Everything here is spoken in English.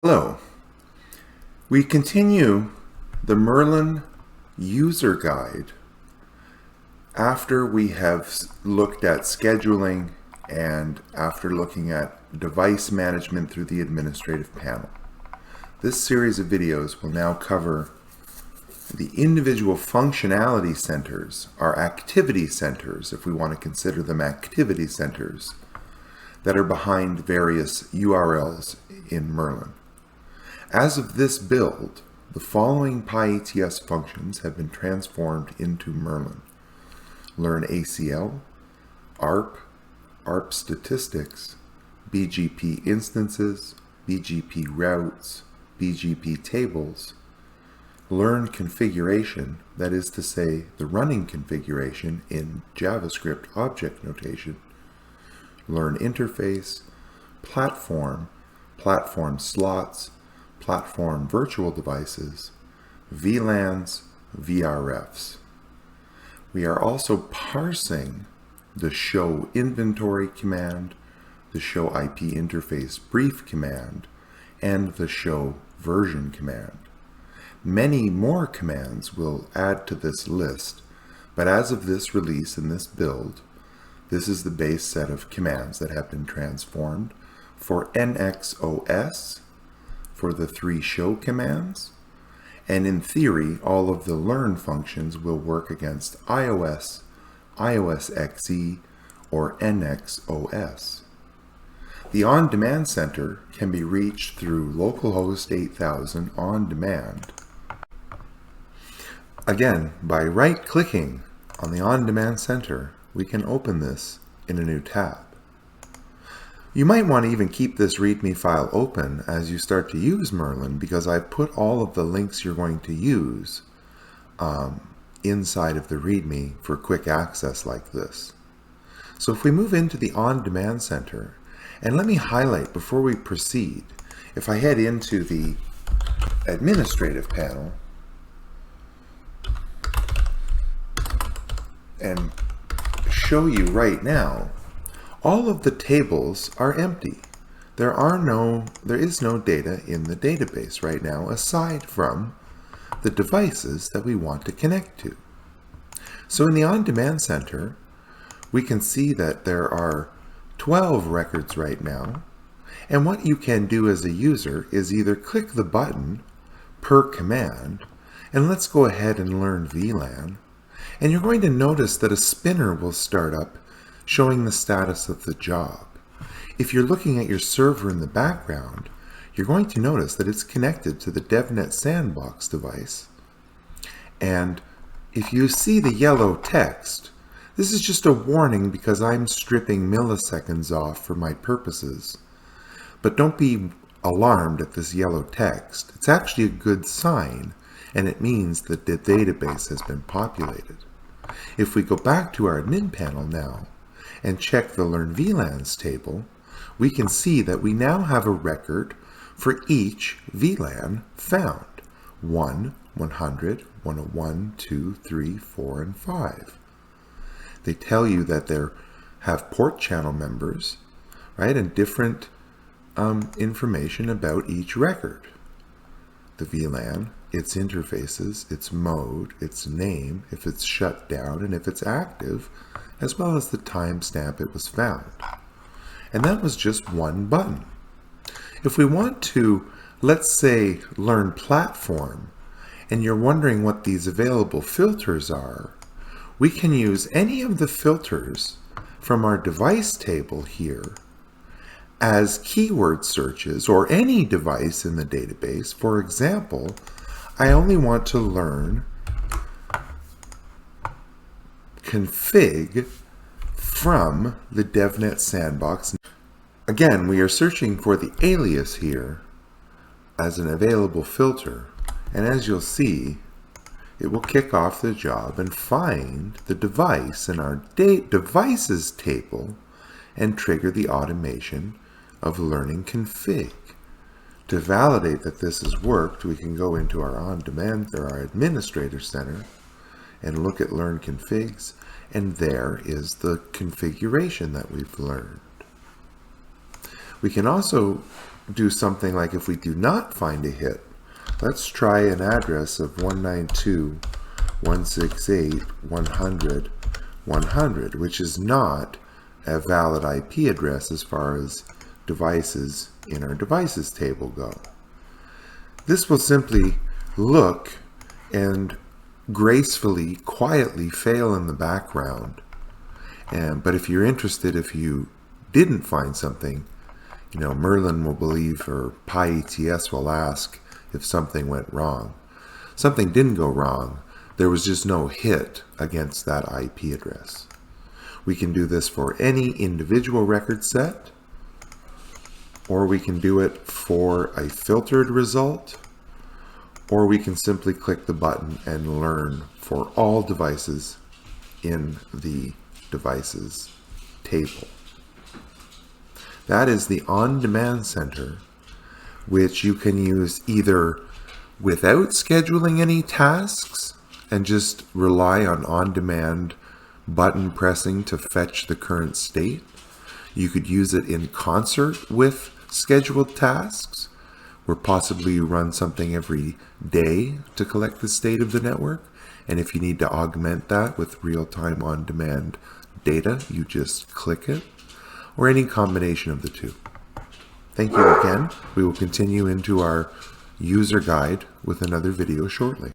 Hello. We continue the Merlin user guide after we have looked at scheduling and after looking at device management through the administrative panel. This series of videos will now cover the individual functionality centers, our activity centers, if we want to consider them activity centers, that are behind various URLs in Merlin. As of this build, the following PyETS functions have been transformed into Merlin: Learn ACL, ARP, ARP statistics, BGP instances, BGP routes, BGP tables, Learn configuration, that is to say, the running configuration in JavaScript object notation, Learn interface, platform, platform slots, platform virtual devices, VLANs, VRFs. We are also parsing the show inventory command, the show IP interface brief command, and the show version command. Many more commands will add to this list, but as of this release and this build, this is the base set of commands that have been transformed for NXOS, for the 3 show commands, and in theory all of the learn functions will work against iOS, iOS XE, or NXOS. The On-Demand Center can be reached through localhost 8000 on demand. Again, by right-clicking on the On-Demand Center, we can open this in a new tab. You might want to even keep this README file open as you start to use Merlin, because I've put all of the links you're going to use inside of the README for quick access like this. So if we move into the On-Demand Center, and let me highlight before we proceed, if I head into the administrative panel and show you right now, all of the tables are empty. There is no data in the database right now aside from the devices that we want to connect to. So in the On-Demand Center, we can see that there are 12 records right now, and what you can do as a user is either click the button per command, and let's go ahead and learn VLAN, and you're going to notice that a spinner will start up showing the status of the job. If you're looking at your server in the background, you're going to notice that it's connected to the DevNet Sandbox device. And if you see the yellow text, this is just a warning because I'm stripping milliseconds off for my purposes. But don't be alarmed at this yellow text. It's actually a good sign, and it means that the database has been populated. If we go back to our admin panel now, and check the Learn VLANs table, we can see that we now have a record for each VLAN found: 1, 100, 101, 2, 3, 4, and 5. They tell you that they have port channel members, right, and different information about each record. The VLAN, its interfaces, its mode, its name, if it's shut down, and if it's active, as well as the timestamp it was found. And that was just one button. If we want to, let's say, learn platform, and you're wondering what these available filters are, we can use any of the filters from our device table here as keyword searches, or any device in the database. For example, I only want to learn config from the DevNet Sandbox. Again, we are searching for the alias here as an available filter, and as you'll see, it will kick off the job and find the device in our devices table and trigger the automation of learning config. To validate that this has worked, we can go into our on-demand or our administrator center and look at learn configs, and there is the configuration that we've learned. We can also do something like, if we do not find a hit, let's try an address of 192.168.100.100, which is not a valid IP address as far as devices in our devices table go. This will simply look and gracefully, quietly fail in the background. But if you're interested, if you didn't find something, Merlin will believe, or PyETS will ask if something went wrong. Something didn't go wrong. There was just no hit against that IP address. We can do this for any individual record set, or we can do it for a filtered result, or we can simply click the button and learn for all devices in the devices table. That is the On-Demand Center, which you can use either without scheduling any tasks and just rely on on-demand button pressing to fetch the current state. You could use it in concert with scheduled tasks, where possibly you run something every day to collect the state of the network. And if you need to augment that with real-time on-demand data, you just click it, or any combination of the two. Thank you again. We will continue into our user guide with another video shortly.